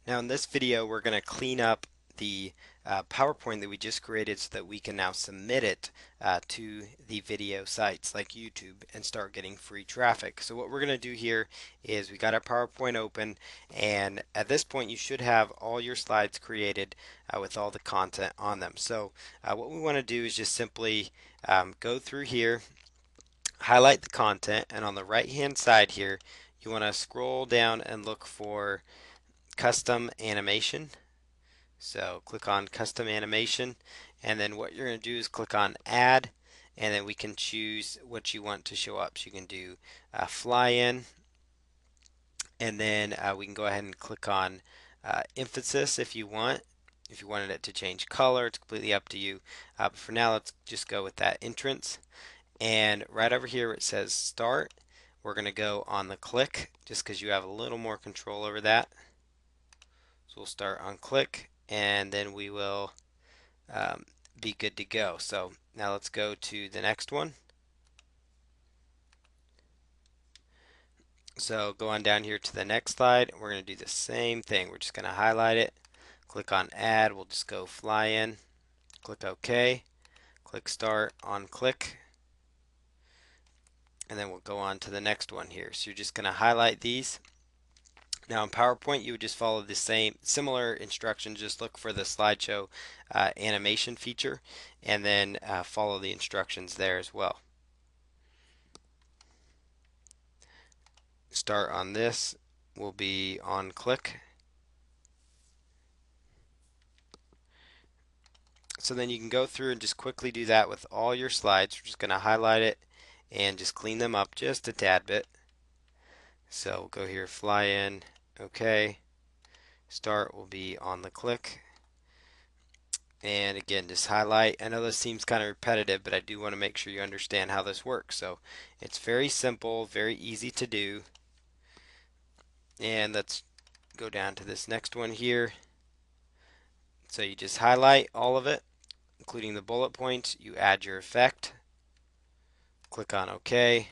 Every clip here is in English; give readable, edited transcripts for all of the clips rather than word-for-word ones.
Now in this video we're going to clean up the PowerPoint that we just created so that we can now submit it to the video sites like YouTube and start getting free traffic. So what we're going to do here is we got our PowerPoint open, and at this point you should have all your slides created with all the content on them. So what we want to do is just simply go through here, highlight the content, and on the right hand side here you want to scroll down and look for custom animation. So click on custom animation, and then what you're going to do is click on add, and then we can choose what you want to show up. So you can do fly in, and then we can go ahead and click on emphasis if you want. If you wanted it to change color, it's completely up to you. But for now, let's just go with that entrance. And right over here where it says start, we're going to go on the click just because you have a little more control over that. So we'll start on click, and then we will be good to go. So now let's go to the next one. So go on down here to the next slide. We're going to do the same thing. We're just going to highlight it, click on add. We'll just go fly in, click OK, click start on click, and then we'll go on to the next one here. So you're just going to highlight these. Now in PowerPoint you would just follow the same similar instructions, just look for the slideshow animation feature, and then follow the instructions there as well. Start on this will be on click. So then you can go through and just quickly do that with all your slides. We're just going to highlight it and just clean them up just a tad bit. So we'll go here, fly in, okay. Start will be on the click. And again, just highlight. I know this seems kind of repetitive, but I do want to make sure you understand how this works. So it's very simple, very easy to do. And let's go down to this next one here. So you just highlight all of it, including the bullet points. You add your effect. Click on OK.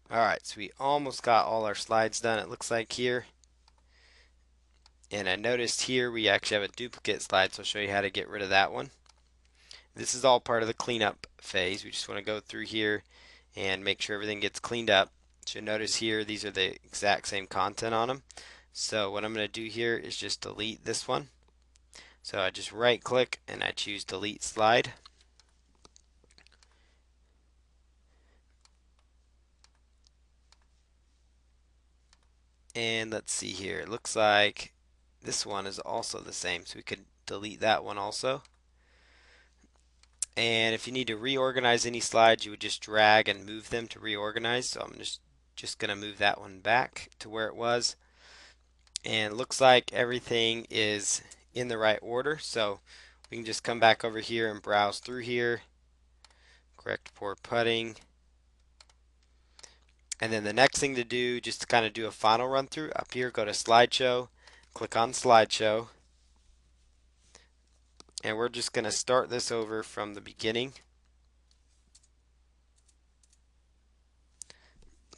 Alright, so we almost got all our slides done, it looks like here. And I noticed here we actually have a duplicate slide, so I'll show you how to get rid of that one. This is all part of the cleanup phase. We just want to go through here and make sure everything gets cleaned up. So you'll notice here these are the exact same content on them. So what I'm going to do here is just delete this one. So I just right click and I choose delete slide. And let's see here, it looks like this one is also the same, so we could delete that one also. And if you need to reorganize any slides, you would just drag and move them to reorganize. So I'm just going to move that one back to where it was. And it looks like everything is in the right order. So we can just come back over here and browse through here. Correct poor putting. And then the next thing to do, just to kind of do a final run through, up here go to slideshow, click on slideshow. And we're just going to start this over from the beginning.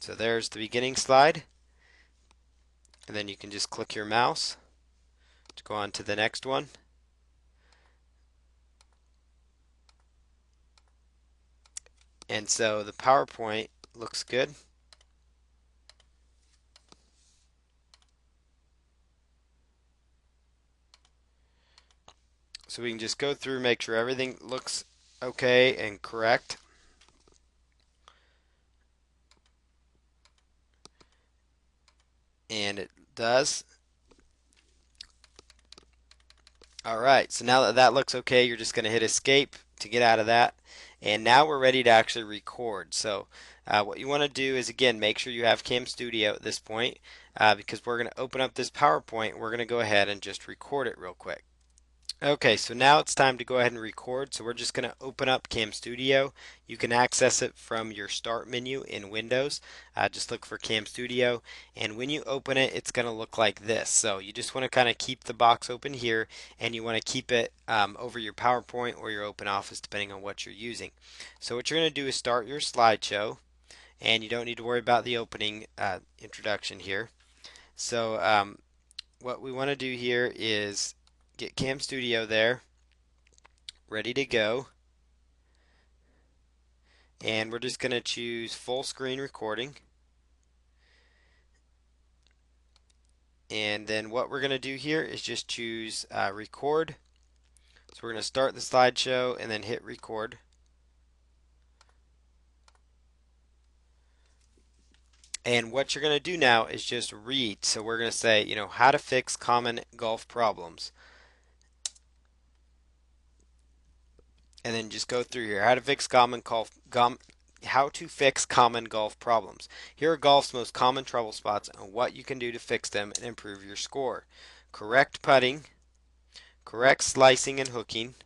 So there's the beginning slide. And then you can just click your mouse to go on to the next one. And so the PowerPoint looks good. So we can just go through, make sure everything looks okay and correct. And it does. Alright, so now that that looks okay, you're just going to hit escape to get out of that. And now we're ready to actually record. So what you want to do is, again, make sure you have Cam Studio at this point, because we're going to open up this PowerPoint. We're going to go ahead and just record it real quick. Okay, so now it's time to go ahead and record. So we're just going to open up Cam Studio. You can access it from your Start menu in Windows. Just look for Cam Studio, and when you open it, it's going to look like this. So you just want to kind of keep the box open here, and you want to keep it over your PowerPoint or your Open Office, depending on what you're using. So what you're going to do is start your slideshow, and you don't need to worry about the opening introduction here. So what we want to do here is get Cam Studio there, ready to go, and we're just going to choose full screen recording. And then what we're going to do here is just choose record. So we're going to start the slideshow and then hit record. And what you're going to do now is just read. So we're going to say, how to fix common golf problems. And then just go through here. How to fix common golf problems. Here are golf's most common trouble spots and what you can do to fix them and improve your score. Correct putting, correct slicing and hooking,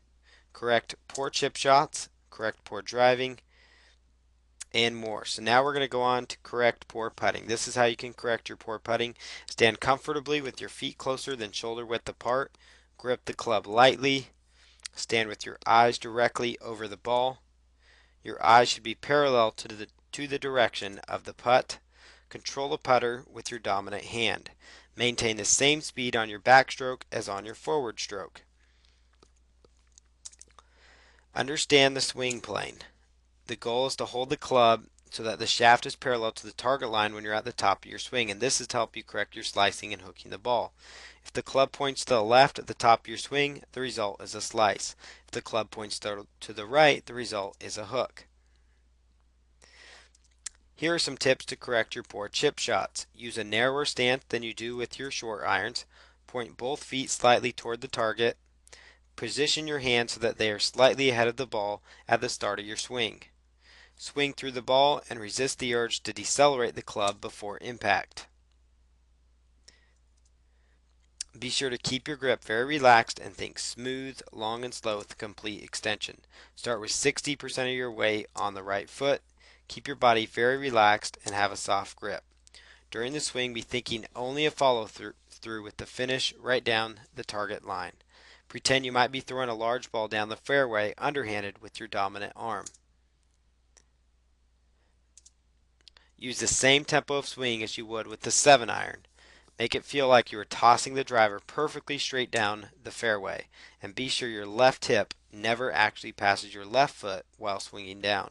correct poor chip shots, correct poor driving, and more. So now we're going to go on to correct poor putting. This is how you can correct your poor putting. Stand comfortably with your feet closer than shoulder width apart. Grip the club lightly. Stand with your eyes directly over the ball. Your eyes should be parallel to the direction of the putt. Control the putter with your dominant hand. Maintain the same speed on your backstroke as on your forward stroke. Understand the swing plane. The goal is to hold the club so that the shaft is parallel to the target line when you're at the top of your swing, and this is to help you correct your slicing and hooking the ball. If the club points to the left at the top of your swing, the result is a slice. If the club points to the right, the result is a hook. Here are some tips to correct your poor chip shots. Use a narrower stance than you do with your short irons. Point both feet slightly toward the target. Position your hands so that they are slightly ahead of the ball at the start of your swing. Swing through the ball and resist the urge to decelerate the club before impact. Be sure to keep your grip very relaxed and think smooth, long, and slow with a complete extension. Start with 60% of your weight on the right foot. Keep your body very relaxed and have a soft grip. During the swing, be thinking only a follow through with the finish right down the target line. Pretend you might be throwing a large ball down the fairway underhanded with your dominant arm. Use the same tempo of swing as you would with the 7-iron. Make it feel like you are tossing the driver perfectly straight down the fairway, and be sure your left hip never actually passes your left foot while swinging down.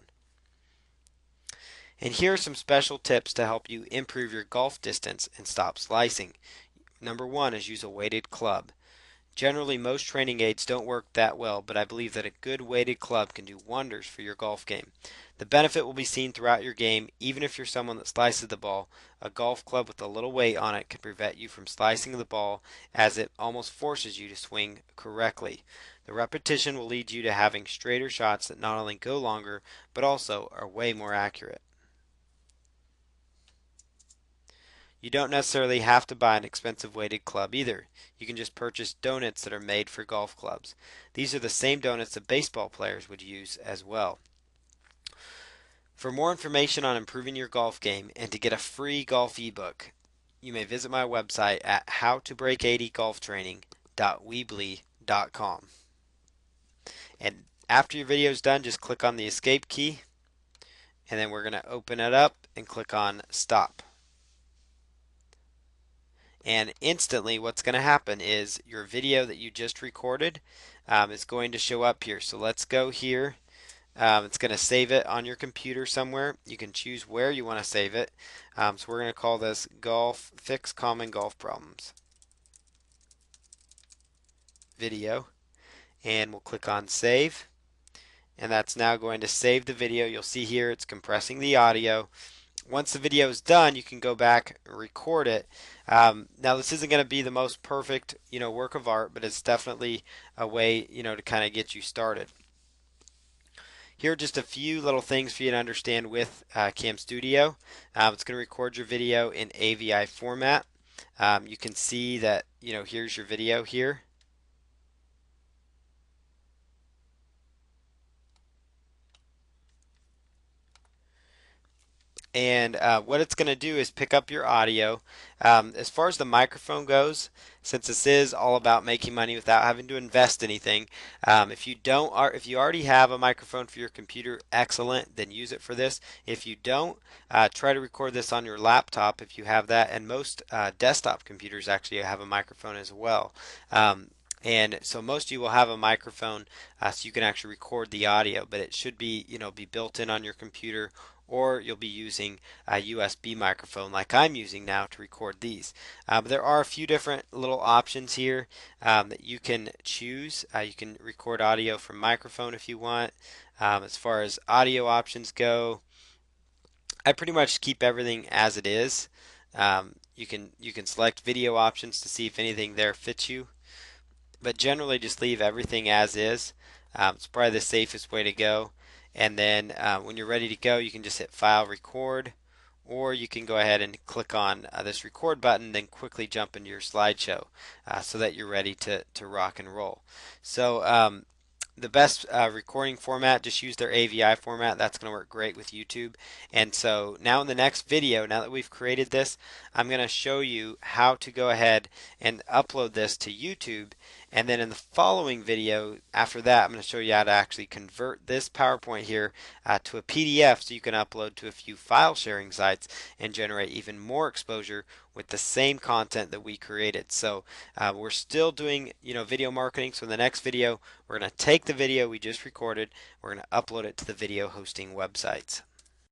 And here are some special tips to help you improve your golf distance and stop slicing. Number one is use a weighted club. Generally, most training aids don't work that well, but I believe that a good weighted club can do wonders for your golf game. The benefit will be seen throughout your game. Even if you're someone that slices the ball, a golf club with a little weight on it can prevent you from slicing the ball, as it almost forces you to swing correctly. The repetition will lead you to having straighter shots that not only go longer, but also are way more accurate. You don't necessarily have to buy an expensive weighted club either. You can just purchase donuts that are made for golf clubs. These are the same donuts that baseball players would use as well. For more information on improving your golf game and to get a free golf ebook, you may visit my website at howtobreak80golftraining.weebly.com. And after your video is done, just click on the escape key, and then we're going to open it up and click on stop. And instantly what's going to happen is your video that you just recorded is going to show up here. So let's go here. It's going to save it on your computer somewhere. You can choose where you want to save it. So we're going to call this Golf Fix Common Golf Problems video, and we'll click on save, and that's now going to save the video. You'll see here it's compressing the audio. Once the video is done, you can go back and record it. Now this isn't going to be the most perfect, work of art, but it's definitely a way, to kind of get you started. Here are just a few little things for you to understand with Cam Studio. It's going to record your video in AVI format. You can see that, here's your video here. And what it's going to do is pick up your audio. As far as the microphone goes, since this is all about making money without having to invest anything, if you already have a microphone for your computer, excellent, then use it for this. If you don't, try to record this on your laptop if you have that, and most desktop computers actually have a microphone as well. And so most of you will have a microphone, so you can actually record the audio, but it should be, be built in on your computer, or you'll be using a USB microphone like I'm using now to record these. But there are a few different little options here that you can choose. You can record audio from microphone if you want. As far as audio options go, I pretty much keep everything as it is. You can select video options to see if anything there fits you, but generally just leave everything as is. It's probably the safest way to go. And then when you're ready to go, you can just hit File, Record, or you can go ahead and click on this record button, then quickly jump into your slideshow so that you're ready to rock and roll. So the best recording format, just use their AVI format. That's going to work great with YouTube. And so now in the next video, now that we've created this, I'm going to show you how to go ahead and upload this to YouTube. And then in the following video after that, I'm going to show you how to actually convert this PowerPoint here to a PDF so you can upload to a few file sharing sites and generate even more exposure with the same content that we created. So we're still doing, video marketing. So in the next video, we're going to take the video we just recorded, we're going to upload it to the video hosting websites.